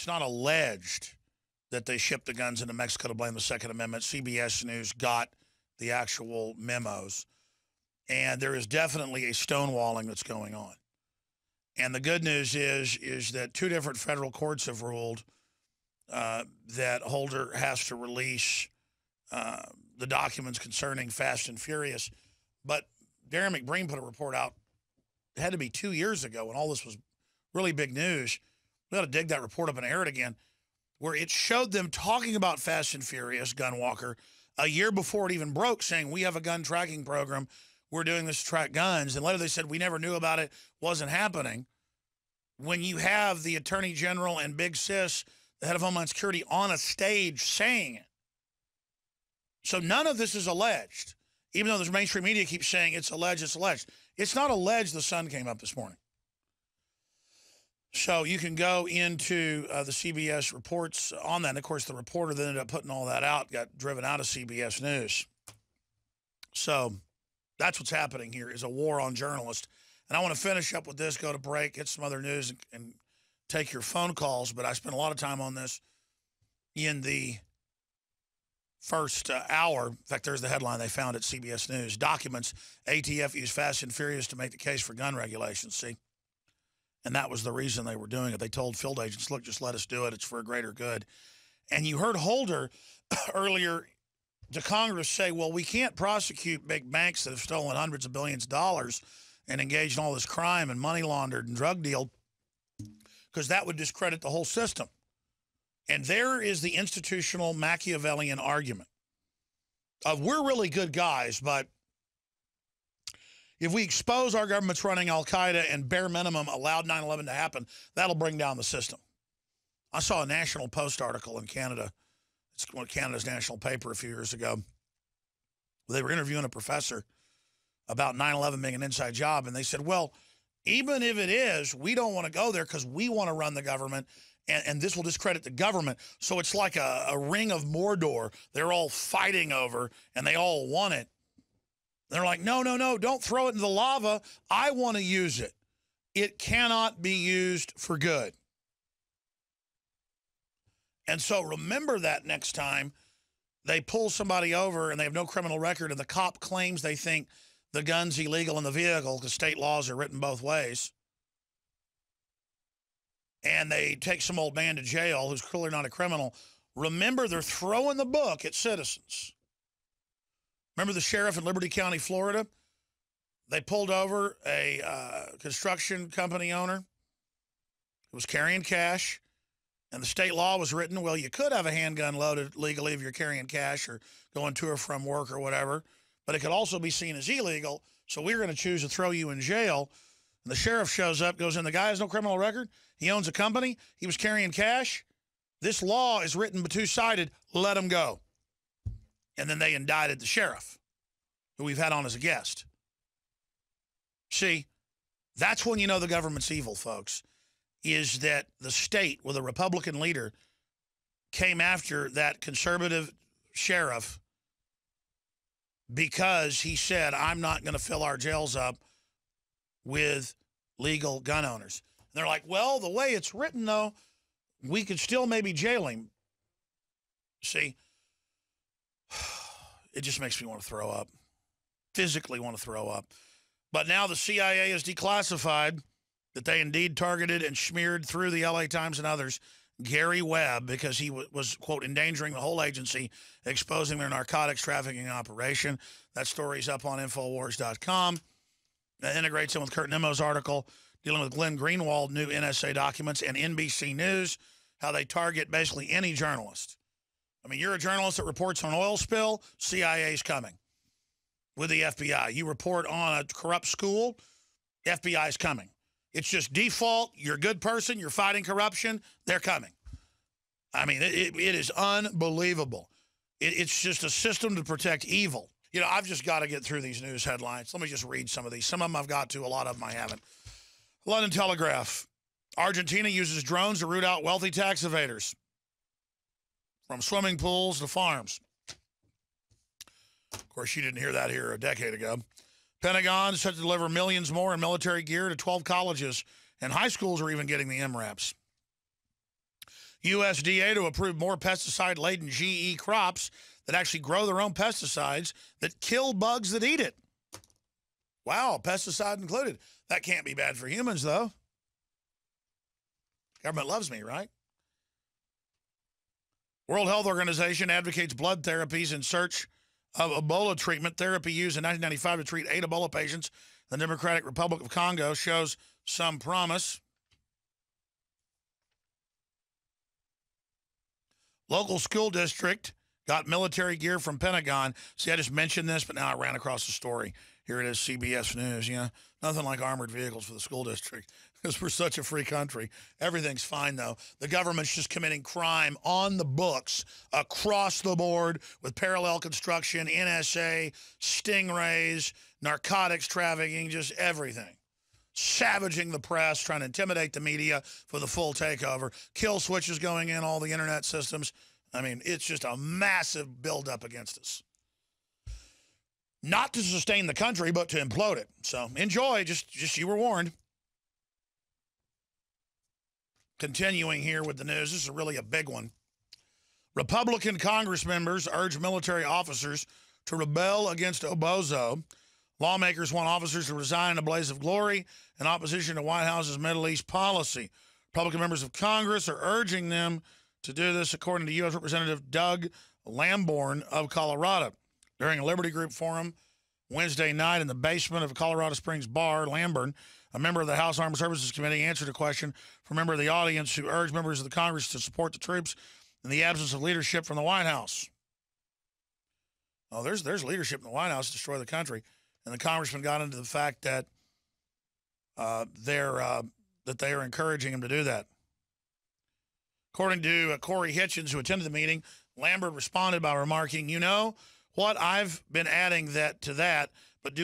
It's not alleged that they shipped the guns into Mexico to blame the Second Amendment. CBS News got the actual memos. And there is definitely a stonewalling that's going on. And the good news is that two different federal courts have ruled that Holder has to release the documents concerning Fast and Furious. But Darren McBreen put a report out, it had to be 2 years ago when all this was really big news. We got to dig that report up and air it again, where it showed them talking about Fast and Furious, Gunwalker, a year before it even broke, saying, we have a gun tracking program. We're doing this to track guns. And later they said, we never knew about it, wasn't happening. When you have the Attorney General and Big Sis, the head of Homeland Security, on a stage saying it. So none of this is alleged, even though the mainstream media keeps saying it's alleged, it's alleged. It's not alleged. The sun came up this morning. So you can go into the CBS reports on that. And, of course, the reporter that ended up putting all that out got driven out of CBS News. So that's what's happening here, is a war on journalists. And I want to finish up with this, go to break, get some other news, and take your phone calls. But I spent a lot of time on this in the first hour. In fact, there's the headline they found at CBS News. Documents ATF used Fast and Furious to make the case for gun regulations. See? And that was the reason they were doing it. They told field agents, look, just let us do it. It's for a greater good. And you heard Holder earlier to Congress say, well, we can't prosecute big banks that have stolen hundreds of billions of dollars and engaged in all this crime and money laundered and drug deal, because that would discredit the whole system. And there is the institutional Machiavellian argument of, we're really good guys, but if we expose our government's running Al-Qaeda and bare minimum allowed 9/11 to happen, that'll bring down the system. I saw a National Post article in Canada. It's one of Canada's national paper a few years ago. They were interviewing a professor about 9/11 being an inside job, and they said, well, even if it is, we don't want to go there because we want to run the government, and this will discredit the government. So it's like a ring of Mordor they're all fighting over, and they all want it. They're like, no, don't throw it in the lava. I want to use it. It cannot be used for good. And so remember that next time they pull somebody over and they have no criminal record and the cop claims they think the gun's illegal in the vehicle because state laws are written both ways. And they take some old man to jail who's clearly not a criminal. Remember, they're throwing the book at citizens. Remember the sheriff in Liberty County, Florida? They pulled over a construction company owner who was carrying cash, and the state law was written, well, you could have a handgun loaded legally if you're carrying cash or going to or from work or whatever, but it could also be seen as illegal, so we're going to choose to throw you in jail. And the sheriff shows up, goes in, the guy has no criminal record, he owns a company, he was carrying cash, this law is written two-sided, let him go. And then they indicted the sheriff, who we've had on as a guest. See, that's when you know the government's evil, folks, is that the state with a Republican leader came after that conservative sheriff because he said, I'm not going to fill our jails up with legal gun owners. And they're like, well, the way it's written, though, we could still maybe jail him. See, it just makes me want to throw up, physically want to throw up. But now the CIA has declassified that they indeed targeted and smeared through the LA Times and others Gary Webb because he was, quote, endangering the whole agency, exposing their narcotics trafficking operation. That story's up on Infowars.com. That integrates in with Kurt Nemo's article dealing with Glenn Greenwald, new NSA documents, and NBC News, how they target basically any journalist. I mean, you're a journalist that reports on an oil spill, CIA's coming with the FBI. You report on a corrupt school, FBI's coming. It's just default. You're a good person. You're fighting corruption. They're coming. I mean, it is unbelievable. It's just a system to protect evil. You know, I've just got to get through these news headlines. Let me just read some of these. Some of them I've got to. A lot of them I haven't. London Telegraph. Argentina uses drones to root out wealthy tax evaders. From swimming pools to farms. Of course, you didn't hear that here a decade ago. Pentagon set to deliver millions more in military gear to 12 colleges, and high schools are even getting the MRAPs. USDA to approve more pesticide-laden GE crops that actually grow their own pesticides that kill bugs that eat it. Wow, pesticide included. That can't be bad for humans, though. Government loves me, right? World Health Organization advocates blood therapies in search of Ebola treatment. Therapy used in 1995 to treat 8 Ebola patients in the Democratic Republic of Congo shows some promise. Local school district got military gear from Pentagon. See, I just mentioned this, but now I ran across the story. Here it is, CBS News. You know, nothing like armored vehicles for the school district because we're such a free country. Everything's fine, though. The government's just committing crime on the books across the board with parallel construction, NSA, stingrays, narcotics trafficking, just everything. Savaging the press, trying to intimidate the media for the full takeover. Kill switches going in all the internet systems. I mean, it's just a massive buildup against us. Not to sustain the country, but to implode it. So enjoy, just you were warned. Continuing here with the news, this is really a big one. Republican Congress members urge military officers to rebel against Obozo. Lawmakers want officers to resign in a blaze of glory in opposition to White House's Middle East policy. Republican members of Congress are urging them to do this, according to U.S. Representative Doug Lamborn of Colorado. During a Liberty Group forum Wednesday night in the basement of a Colorado Springs bar, Lamborn, a member of the House Armed Services Committee, answered a question from a member of the audience who urged members of the Congress to support the troops in the absence of leadership from the White House. Oh, there's leadership in the White House to destroy the country. And the congressman got into the fact that they are encouraging him to do that. According to Corey Hitchens, who attended the meeting, Lambert responded by remarking, "You know what? I've been adding that to that, but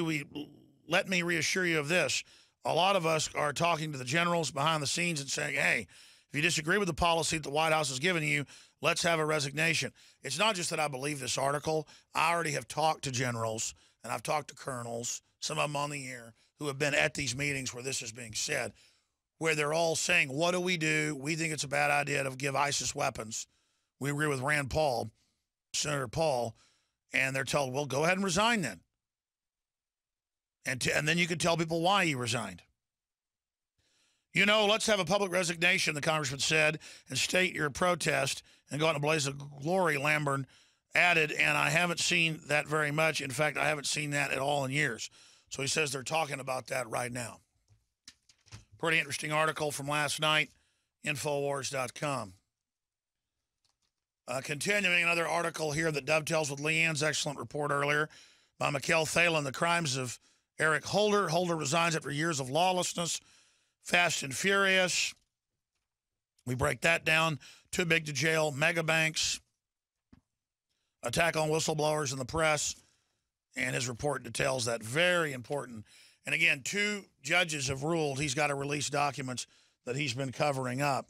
let me reassure you of this. A lot of us are talking to the generals behind the scenes and saying, hey, if you disagree with the policy that the White House has given you, let's have a resignation." It's not just that I believe this article. I already have talked to generals, and I've talked to colonels, some of them on the air, who have been at these meetings where this is being said, where they're all saying, what do? We think it's a bad idea to give ISIS weapons. We agree with Rand Paul, Senator Paul, and they're told, well, go ahead and resign then. And then you can tell people why you resigned. You know, let's have a public resignation, the congressman said, and state your protest and go out in a blaze of glory, Lamborn added, and I haven't seen that very much. In fact, I haven't seen that at all in years. So he says they're talking about that right now. Pretty interesting article from last night, Infowars.com. Continuing another article here that dovetails with Leanne's excellent report earlier by Mikhail Thalen, The Crimes of Eric Holder. Holder resigns after years of lawlessness. Fast and Furious. We break that down. Too big to jail. Mega banks. Attack on whistleblowers in the press. And his report details that. Very important. And again, 2 judges have ruled he's got to release documents that he's been covering up.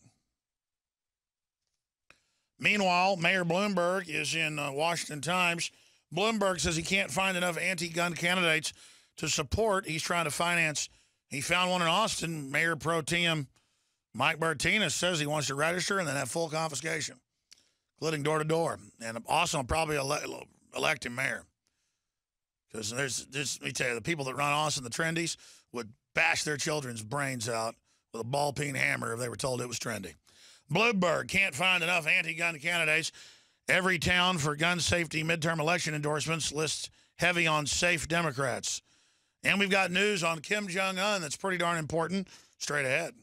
Meanwhile, Mayor Bloomberg is in Washington Times. Bloomberg says he can't find enough anti-gun candidates to support. He's trying to finance. He found one in Austin. Mayor Pro Tem Mike Martinez says he wants to register and then have full confiscation, including door to door. And Austin will probably elect him mayor. Because let me tell you, the people that run Austin, the trendies, would bash their children's brains out with a ball-peen hammer if they were told it was trendy. Bloomberg can't find enough anti-gun candidates. Every town for gun safety midterm election endorsements lists heavy on safe Democrats. And we've got news on Kim Jong-un that's pretty darn important. Straight ahead.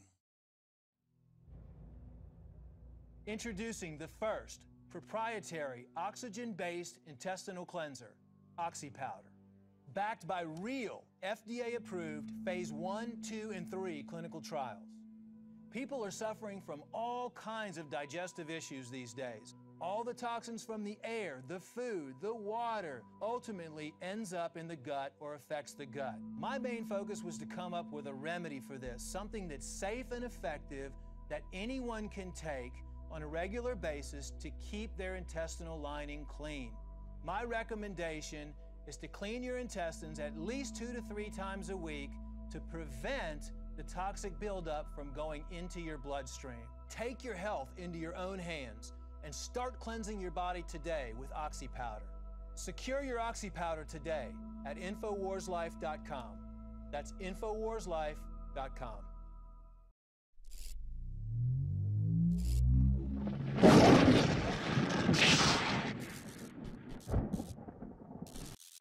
Introducing the first proprietary oxygen-based intestinal cleanser, OxyPowder. Backed by real FDA-approved phase 1, 2, and 3 clinical trials. People are suffering from all kinds of digestive issues these days. All the toxins from the air, the food, the water, ultimately ends up in the gut or affects the gut. My main focus was to come up with a remedy for this, something that's safe and effective that anyone can take on a regular basis to keep their intestinal lining clean. My recommendation is to clean your intestines at least 2 to 3 times a week to prevent the toxic buildup from going into your bloodstream. Take your health into your own hands and start cleansing your body today with Oxy Powder. Secure your Oxy Powder today at InfoWarsLife.com. That's InfoWarsLife.com.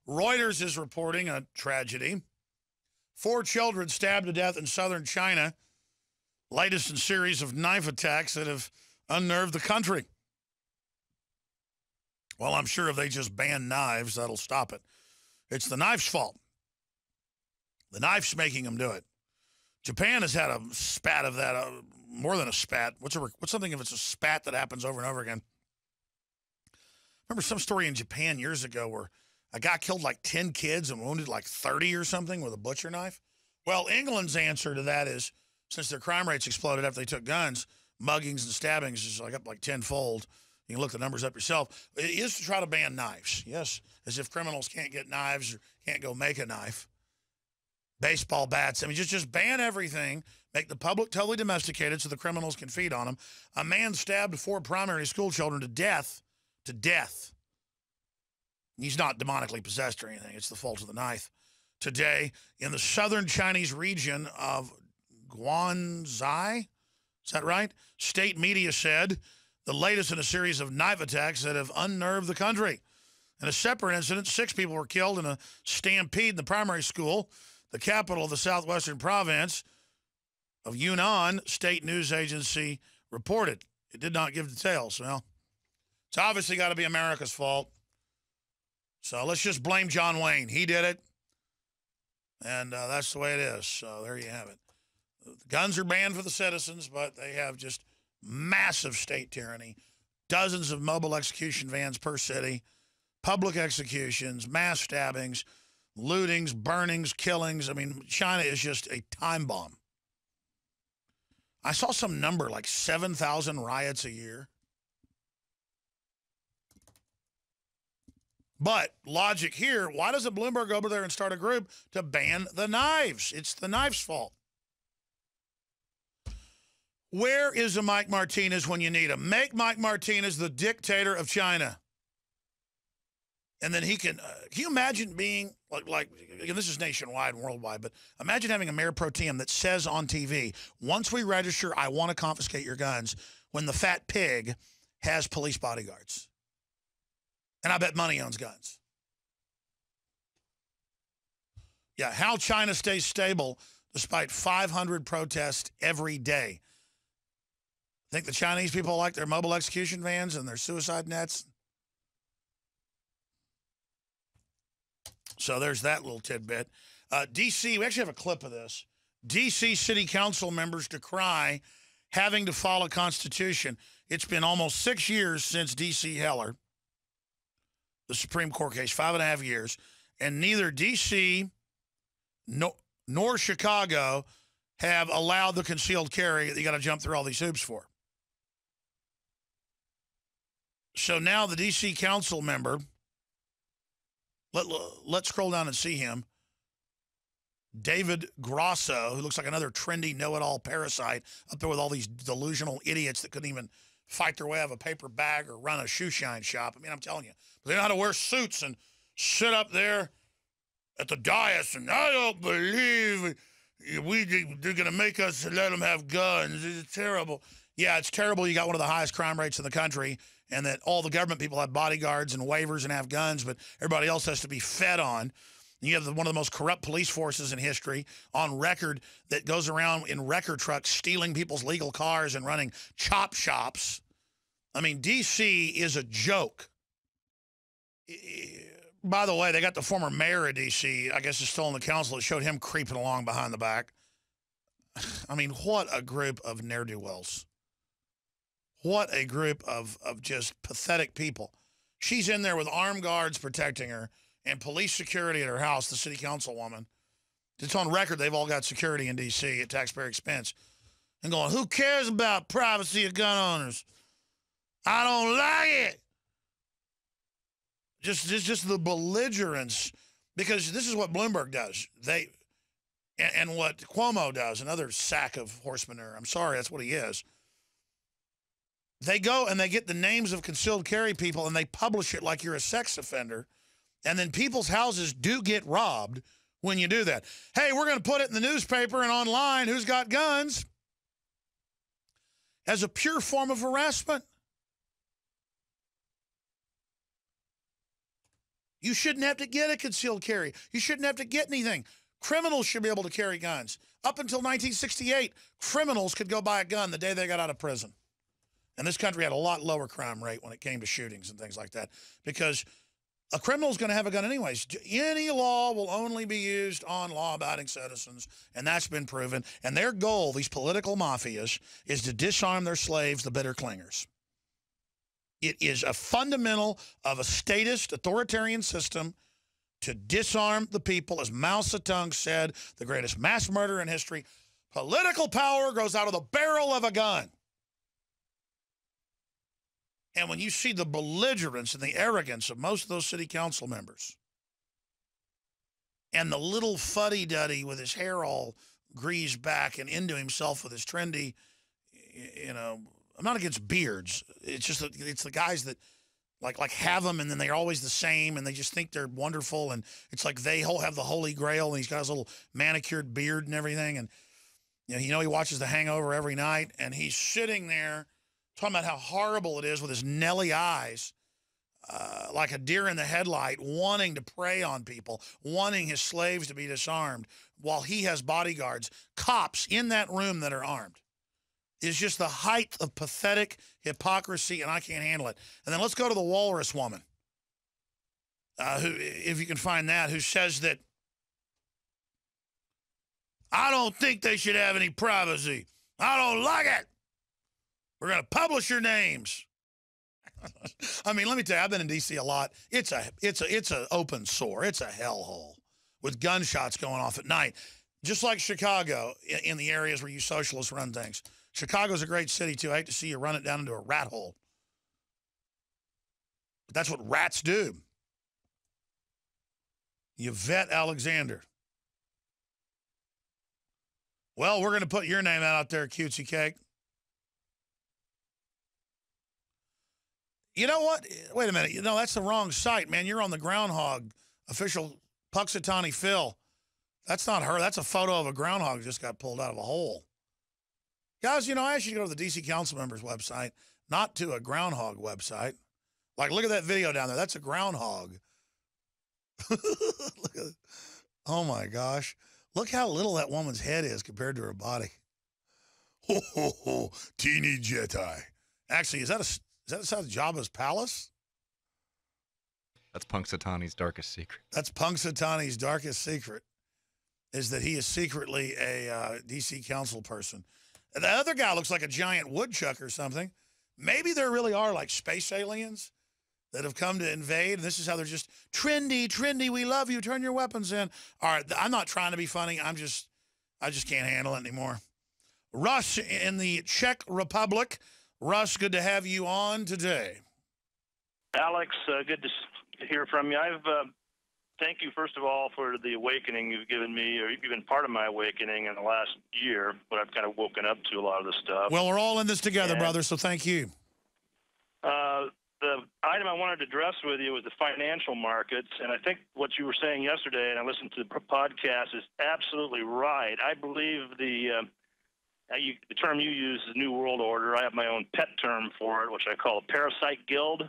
Reuters is reporting a tragedy. 4 children stabbed to death in southern China. Latest in series of knife attacks that have unnerved the country. Well, I'm sure if they just ban knives, that'll stop it. It's the knife's fault. The knife's making them do it. Japan has had a spat of that, more than a spat. What's something if it's a spat that happens over and over again? Remember some story in Japan years ago where a guy killed like 10 kids and wounded like 30 or something with a butcher knife? Well, England's answer to that is, since their crime rates exploded after they took guns, muggings and stabbings is like up like tenfold. You can look the numbers up yourself. It is to try to ban knives. Yes, as if criminals can't get knives or can't go make a knife. Baseball bats. I mean, just ban everything. Make the public totally domesticated so the criminals can feed on them. A man stabbed 4 primary school children to death. To death. He's not demonically possessed or anything. It's the fault of the knife. Today, in the southern Chinese region of Guangzhou, is that right? State media said the latest in a series of knife attacks that have unnerved the country. In a separate incident, 6 people were killed in a stampede in the primary school, the capital of the southwestern province of Yunnan, state news agency reported. It did not give details. Well, it's obviously got to be America's fault. So let's just blame John Wayne. He did it. And that's the way it is. So there you have it. The guns are banned for the citizens, but they have just massive state tyranny. Dozens of mobile execution vans per city. Public executions, mass stabbings, lootings, burnings, killings. I mean, China is just a time bomb. I saw some number like 7,000 riots a year. But logic here, why doesn't Bloomberg go over there and start a group to ban the knives? It's the knife's fault. Where is a Mike Martinez when you need him? Make Mike Martinez the dictator of China. And then he can you imagine being, like again, this is nationwide and worldwide, but imagine having a mayor pro tem that says on TV, once we register, I want to confiscate your guns, when the fat pig has police bodyguards. And I bet money owns guns. Yeah, how China stays stable despite 500 protests every day. Think the Chinese people like their mobile execution vans and their suicide nets? So there's that little tidbit. D.C., we actually have a clip of this. D.C. City Council members decry having to follow Constitution. It's been almost 6 years since D.C. Heller, the Supreme Court case, 5.5 years, and neither D.C. nor Chicago have allowed the concealed carry that you got to jump through all these hoops for. So now the D.C. council member, let's scroll down and see him, David Grosso, who looks like another trendy know-it-all parasite up there with all these delusional idiots that couldn't even fight their way out of a paper bag or run a shoe shine shop. I mean, I'm telling you. But they know how to wear suits and sit up there at the dais and I don't believe they're going to make us let them have guns. It's terrible. Yeah, it's terrible. You got one of the highest crime rates in the country and that all the government people have bodyguards and waivers and have guns, but everybody else has to be fed on. You have one of the most corrupt police forces in history on record that goes around in wrecker trucks stealing people's legal cars and running chop shops. I mean, D.C. is a joke. By the way, they got the former mayor of D.C., I guess is still on the council, that showed him creeping along behind the back. I mean, what a group of ne'er-do-wells. What a group of just pathetic people. She's in there with armed guards protecting her and police security at her house, the city councilwoman. It's on record they've all got security in D.C. at taxpayer expense. And going, who cares about privacy of gun owners? I don't like it. Just the belligerence, because this is what Bloomberg does. And what Cuomo does, another sack of horse manure. I'm sorry, that's what he is. they go and they get the names of concealed carry people and they publish it like you're a sex offender. And then people's houses do get robbed when you do that. Hey, we're going to put it in the newspaper and online, who's got guns, as a pure form of harassment. You shouldn't have to get a concealed carry. You shouldn't have to get anything. Criminals should be able to carry guns. Up until 1968, criminals could go buy a gun the day they got out of prison. And this country had a lot lower crime rate when it came to shootings and things like that, because a criminal's going to have a gun anyways. Any law will only be used on law-abiding citizens, and that's been proven. And their goal, these political mafias, is to disarm their slaves, the bitter clingers. It is a fundamental of a statist, authoritarian system to disarm the people. As Mao Zedong said, the greatest mass murder in history, political power grows out of the barrel of a gun. And when you see the belligerence and the arrogance of most of those city council members, and the little fuddy-duddy with his hair all greased back and into himself with his trendy, you know, I'm not against beards. It's just that it's the guys that like have them and then they're always the same and they just think they're wonderful, and it's like they have the Holy Grail and he's got his little manicured beard and everything, and you know he watches The Hangover every night and he's sitting there talking about how horrible it is with his Nelly eyes, like a deer in the headlight, wanting to prey on people, wanting his slaves to be disarmed while he has bodyguards, cops in that room that are armed. Is just the height of pathetic hypocrisy, and I can't handle it. And then let's go to the walrus woman, who, if you can find that, who says that, I don't think they should have any privacy. I don't like it. We're going to publish your names. I mean, let me tell you, I've been in D.C. a lot. It's a open sore. It's a hellhole with gunshots going off at night, just like Chicago in the areas where you socialists run things. Chicago's a great city, too. I hate to see you run it down into a rat hole. But that's what rats do. Yvette Alexander. Well, we're going to put your name out there, cutesy cake. You know what? Wait a minute. You know, that's the wrong site, man. You're on the Groundhog official Puxatawny Phil. That's not her. That's a photo of a groundhog that just got pulled out of a hole. Guys, you know, I asked you to go to the D.C. Council members' website, not to a groundhog website. Like, look at that video down there. That's a groundhog. Look at, oh, my gosh. Look how little that woman's head is compared to her body. Ho, ho, ho. Teeny Jedi. Actually, is that Jabba's palace? That's Punxsutawney's darkest secret. That's Punxsutawney's darkest secret, is that he is secretly a D.C. council person. The other guy looks like a giant woodchuck or something. Maybe there really are like space aliens that have come to invade. And this is how they're just trendy, we love you, turn your weapons in. All right, I'm not trying to be funny. I just can't handle it anymore. Russ in the Czech Republic. Russ, good to have you on today. Alex, good to hear from you. Thank you, first of all, for the awakening you've given me, or you've been part of my awakening in the last year, but I've kind of woken up to a lot of this stuff. Well, we're all in this together, brother, so thank you. The item I wanted to address with you was the financial markets, and I think what you were saying yesterday, and I listened to the podcast, is absolutely right. I believe the term you use is New World Order. I have my own pet term for it, which I call a parasite guild,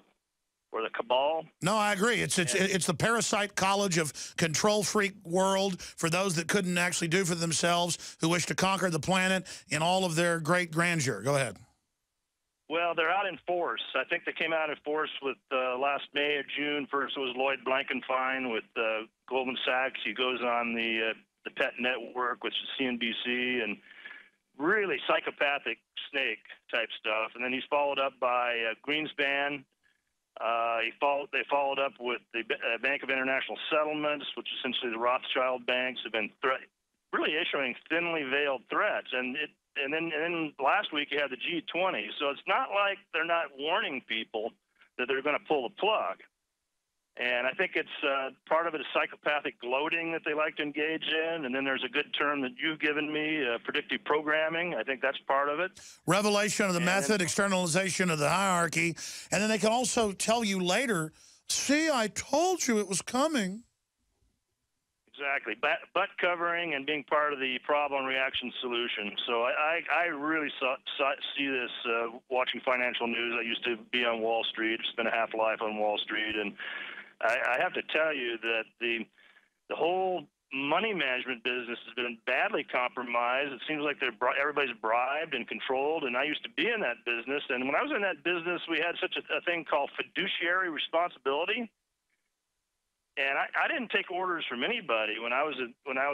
or the cabal. No, I agree. It's the parasite college of control freak world for those that couldn't actually do for themselves, who wish to conquer the planet in all of their great grandeur. Go ahead. Well, they're out in force. I think they came out in force with last May or June. First it was Lloyd Blankfein with Goldman Sachs. He goes on the Pet Network, which is CNBC, and really psychopathic snake type stuff. And then he's followed up by Greenspan. They followed up with the Bank of International Settlements, which essentially the Rothschild banks have been really issuing thinly veiled threats. And then last week you had the G20. So it's not like they're not warning people that they're going to pull the plug. And I think it's part of it is psychopathic gloating that they like to engage in. And then there's a good term that you've given me, predictive programming. I think that's part of it. Revelation of the method, externalization of the hierarchy. And then they can also tell you later, see, I told you it was coming. Exactly. Butt covering and being part of the problem reaction solution. So I really see this watching financial news. I used to be on Wall Street, spent a half life on Wall Street, and I have to tell you that the whole money management business has been badly compromised. It seems like everybody's bribed and controlled, and I used to be in that business. And when I was in that business, we had such a thing called fiduciary responsibility. And I didn't take orders from anybody when I was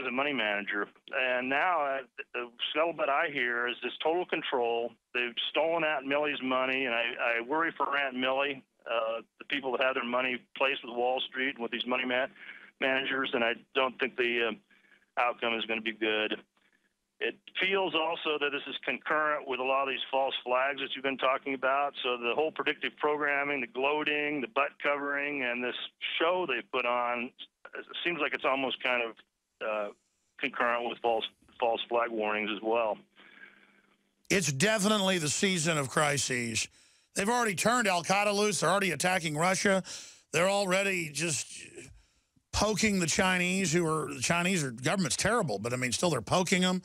a money manager. And now the scuttlebutt I hear is this total control. They've stolen Aunt Millie's money, and I worry for Aunt Millie, the people that have their money placed with Wall Street and with these money managers. And I don't think the outcome is going to be good. It feels also that this is concurrent with a lot of these false flags that you've been talking about. So the whole predictive programming, the gloating, the butt covering, and this show they put on, it seems like it's almost kind of concurrent with false flag warnings as well. It's definitely the season of crises. They've already turned al-Qaeda loose. They're already attacking Russia. They're already just poking the Chinese, the Chinese government's terrible, but I mean, still they're poking them.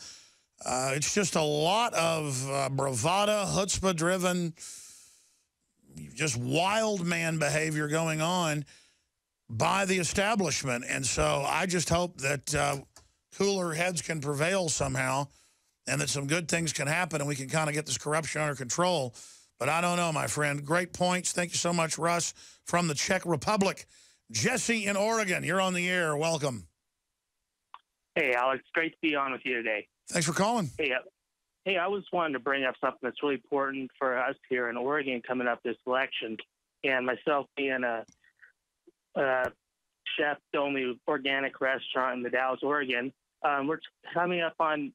It's just a lot of bravado, chutzpah-driven, just wild man behavior going on by the establishment. And so I just hope that cooler heads can prevail somehow and that some good things can happen and we can kind of get this corruption under control. But I don't know, my friend. Great points. Thank you so much, Russ, from the Czech Republic. Jesse in Oregon, you're on the air. Welcome. Hey, Alex. Great to be on with you today. Thanks for calling. Hey, I was wanting to bring up something that's really important for us here in Oregon coming up this election. And myself being a chef-only organic restaurant in the Dalles, Oregon, we're coming up on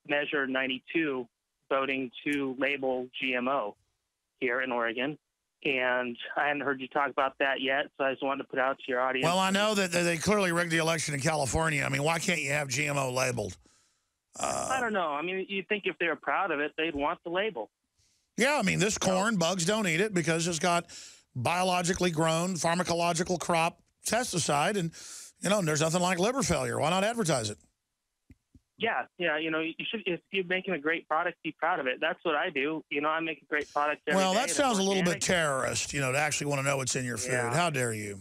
Measure 92, voting to label GMO here in Oregon. And I hadn't heard you talk about that yet, so I just wanted to put out to your audience. Well, I know that they clearly rigged the election in California. I mean, why can't you have GMO labeled? I don't know. I mean, you'd think if they were proud of it, they'd want the label. Yeah, I mean, this corn, bugs don't eat it because it's got biologically grown, pharmacological crop pesticide. And, you know, there's nothing like liver failure. Why not advertise it? Yeah, you know, you should. If you're making a great product, be proud of it. That's what I do. You know, I make a great product every day. Well, that sounds a little bit terrorist, you know, to actually want to know what's in your food. Yeah. How dare you?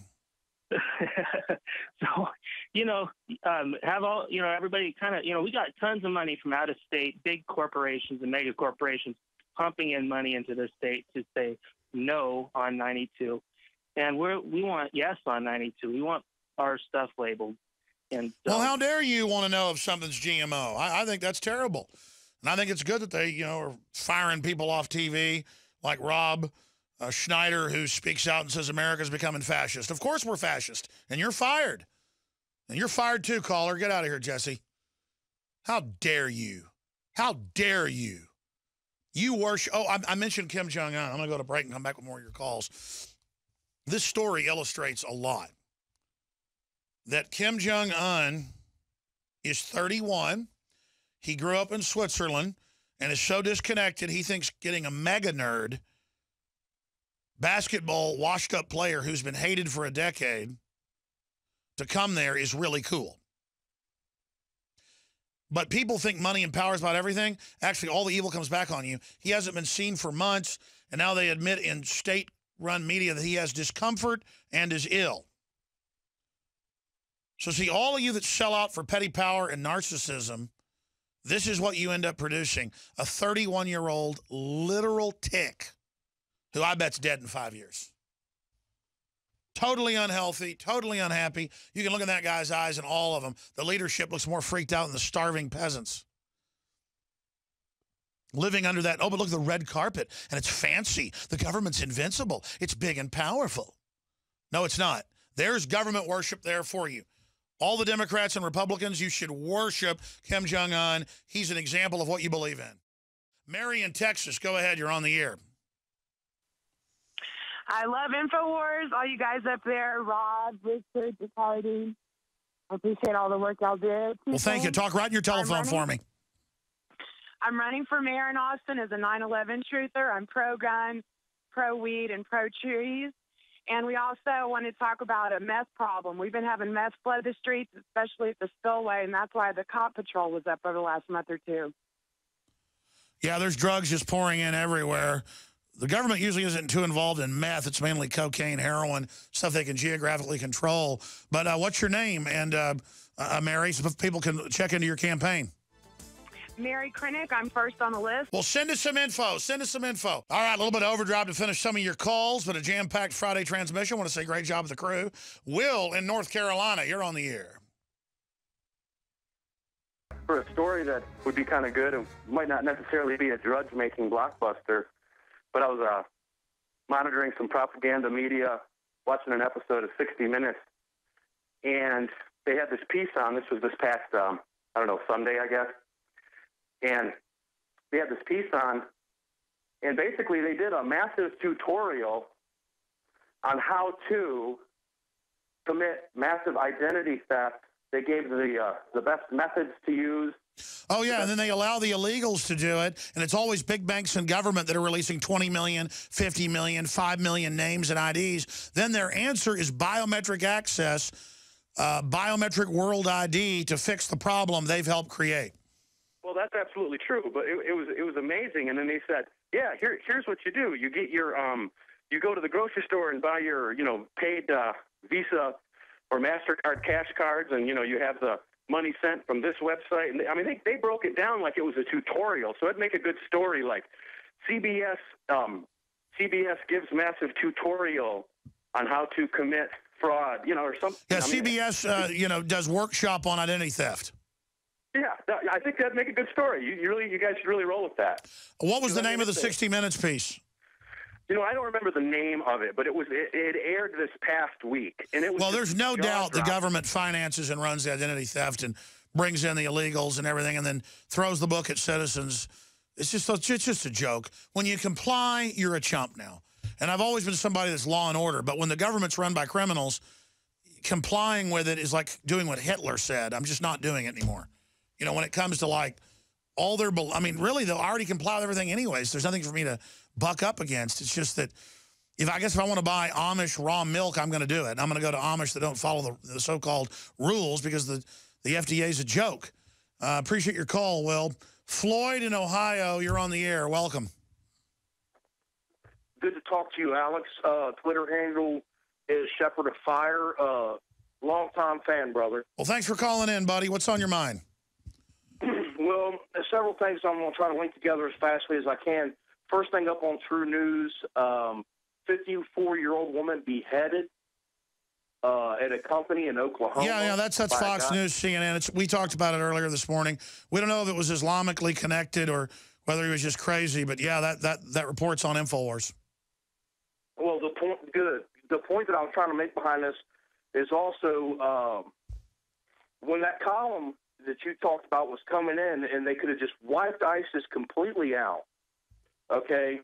So, you know, have all, you know, everybody kind of, you know, we got tons of money from out of state, big corporations and mega corporations pumping in money into the state to say no on 92. And we want yes on 92. We want our stuff labeled. And well, how dare you want to know if something's GMO? I think that's terrible. And I think it's good that they, you know, are firing people off TV like Rob Schneider, who speaks out and says America's becoming fascist. Of course we're fascist. And you're fired. And you're fired too, caller. Get out of here, Jesse. How dare you? How dare you? You worship. Oh, I mentioned Kim Jong-un. I'm going to go to break and come back with more of your calls. This story illustrates a lot. That Kim Jong-un is 31. He grew up in Switzerland and is so disconnected, he thinks getting a mega nerd, basketball washed-up player who's been hated for a decade to come there is really cool. But people think money and power is about everything. Actually, all the evil comes back on you. He hasn't been seen for months, and now they admit in state-run media that he has discomfort and is ill. So see, all of you that sell out for petty power and narcissism, this is what you end up producing. A 31-year-old literal tick who I bet's dead in 5 years. Totally unhealthy, totally unhappy. You can look in that guy's eyes and all of them. The leadership looks more freaked out than the starving peasants. Living under that, oh, but look at the red carpet, and it's fancy. The government's invincible. It's big and powerful. No, it's not. There's government worship there for you. All the Democrats and Republicans, you should worship Kim Jong-un. He's an example of what you believe in. Mary in Texas, go ahead. You're on the air. I love InfoWars, all you guys up there, Rob, Richard, Departing. I appreciate all the work y'all did. Well, thank you. Talk right in your telephone for me. I'm running for mayor in Austin as a 9/11 truther. I'm pro-gun, pro-weed, and pro-trees. And we also want to talk about a meth problem. We've been having meth flood the streets, especially at the spillway, and that's why the cop patrol was up over the last month or two. Yeah, there's drugs just pouring in everywhere. The government usually isn't too involved in meth. It's mainly cocaine, heroin, stuff they can geographically control. But what's your name? And Mary, so people can check into your campaign. Mary Krennick, I'm first on the list. Well, send us some info. Send us some info. All right, a little bit of overdrive to finish some of your calls, but a jam-packed Friday transmission. I want to say great job with the crew. Will in North Carolina, you're on the air. For a story that would be kind of good and might not necessarily be a drudge-making blockbuster, but I was monitoring some propaganda media, watching an episode of 60 Minutes, and they had this piece on. This was this past, Sunday, I guess. And they had this piece on, and basically they did a massive tutorial on how to commit massive identity theft. They gave the best methods to use. Oh, yeah, and then they allow the illegals to do it, and it's always big banks and government that are releasing 20 million, 50 million, 5 million names and IDs. Then their answer is biometric access, biometric world ID to fix the problem they've helped create. Well, that's absolutely true, but it was amazing. And then they said, yeah, here's what you do. You get your you go to the grocery store and buy your paid Visa or MasterCard cash cards, and you have the money sent from this website. And they broke it down like it was a tutorial. So it'd make a good story, like CBS gives massive tutorial on how to commit fraud, or something. Yeah, CBS does workshop on identity theft. Yeah, I think that'd make a good story. You guys should really roll with that. What was the name of the 60 Minutes piece? I don't remember the name of it, but it aired this past week, and it was. Well, there's no doubt the government finances and runs the identity theft and brings in the illegals and everything, and then throws the book at citizens. It's just a joke. When you comply, you're a chump now. And I've always been somebody that's law and order, but when the government's run by criminals, complying with it is like doing what Hitler said. I'm just not doing it anymore. When it comes to like all their, really they'll already comply with everything anyways. There's nothing for me to buck up against. It's just that if I want to buy Amish raw milk, I'm going to do it. I'm going to go to Amish that don't follow the so-called rules because the FDA is a joke. Appreciate your call, Will. Floyd in Ohio, you're on the air. Welcome. Good to talk to you, Alex. Twitter handle is Shepherd of Fire. Long-time fan, brother. Well, thanks for calling in, buddy. What's on your mind? Well, there's several things I'm going to try to link together as fastly as I can. First thing up on True News, 54-year-old woman beheaded at a company in Oklahoma. Yeah, that's Fox News, CNN. We talked about it earlier this morning. We don't know if it was Islamically connected or whether he was just crazy, but yeah, that report's on InfoWars. Well, the point that I was trying to make behind this is also when that column that you talked about was coming in, and they could have just wiped ISIS completely out. Okay,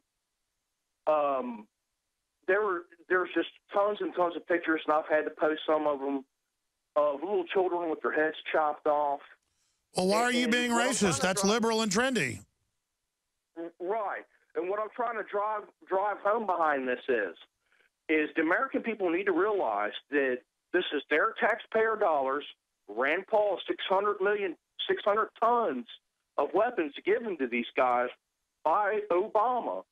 there's just tons and tons of pictures, and I've had to post some of them of little children with their heads chopped off. Well, why are you being racist? That's liberal and trendy. Right, and what I'm trying to drive home behind this is the American people need to realize that this is their taxpayer dollars. Rand Paul, 600 tons of weapons given to these guys by Obama.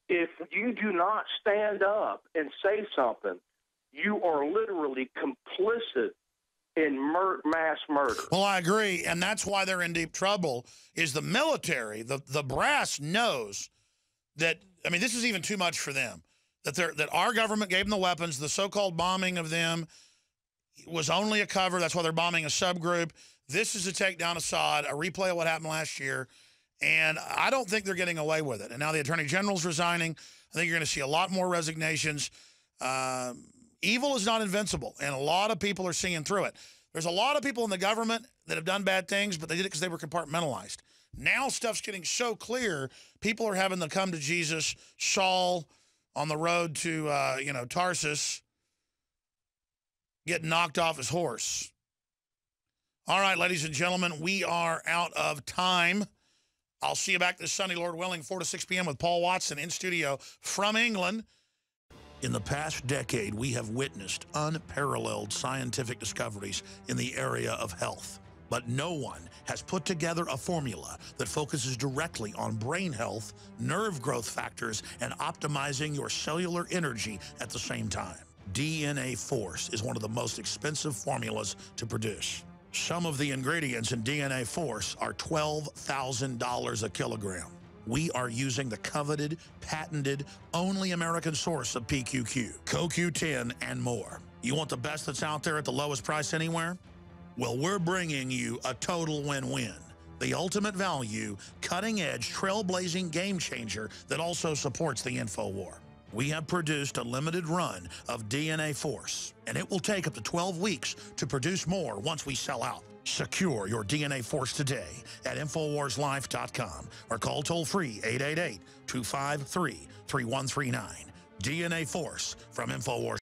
If you do not stand up and say something, you are literally complicit in mass murder. Well, I agree, and that's why they're in deep trouble, is the military, the brass knows that, this is even too much for them, that our government gave them the weapons, the so-called bombing of them was only a cover. That's why they're bombing a subgroup. This is to take down Assad, a replay of what happened last year. And I don't think they're getting away with it. And now the Attorney General's resigning. I think you're going to see a lot more resignations. Evil is not invincible, and a lot of people are seeing through it. There's a lot of people in the government that have done bad things, but they did it because they were compartmentalized. Now stuff's getting so clear, people are having the come to Jesus, Saul, on the road to, Tarsus getting knocked off his horse. All right, ladies and gentlemen, we are out of time. I'll see you back this Sunday, Lord willing, 4 to 6 p.m. with Paul Watson in studio from England. In the past decade, we have witnessed unparalleled scientific discoveries in the area of health. But no one has put together a formula that focuses directly on brain health, nerve growth factors, and optimizing your cellular energy at the same time. DNA Force is one of the most expensive formulas to produce. Some of the ingredients in DNA Force are $12,000 a kilogram. We are using the coveted, patented, only American source of PQQ, CoQ10, and more. You want the best that's out there at the lowest price anywhere? Well, we're bringing you a total win-win. The ultimate value, cutting-edge, trailblazing game changer that also supports the InfoWar. We have produced a limited run of DNA Force, and it will take up to 12 weeks to produce more once we sell out. Secure your DNA Force today at InfoWarsLife.com or call toll-free 888-253-3139. DNA Force from InfoWars.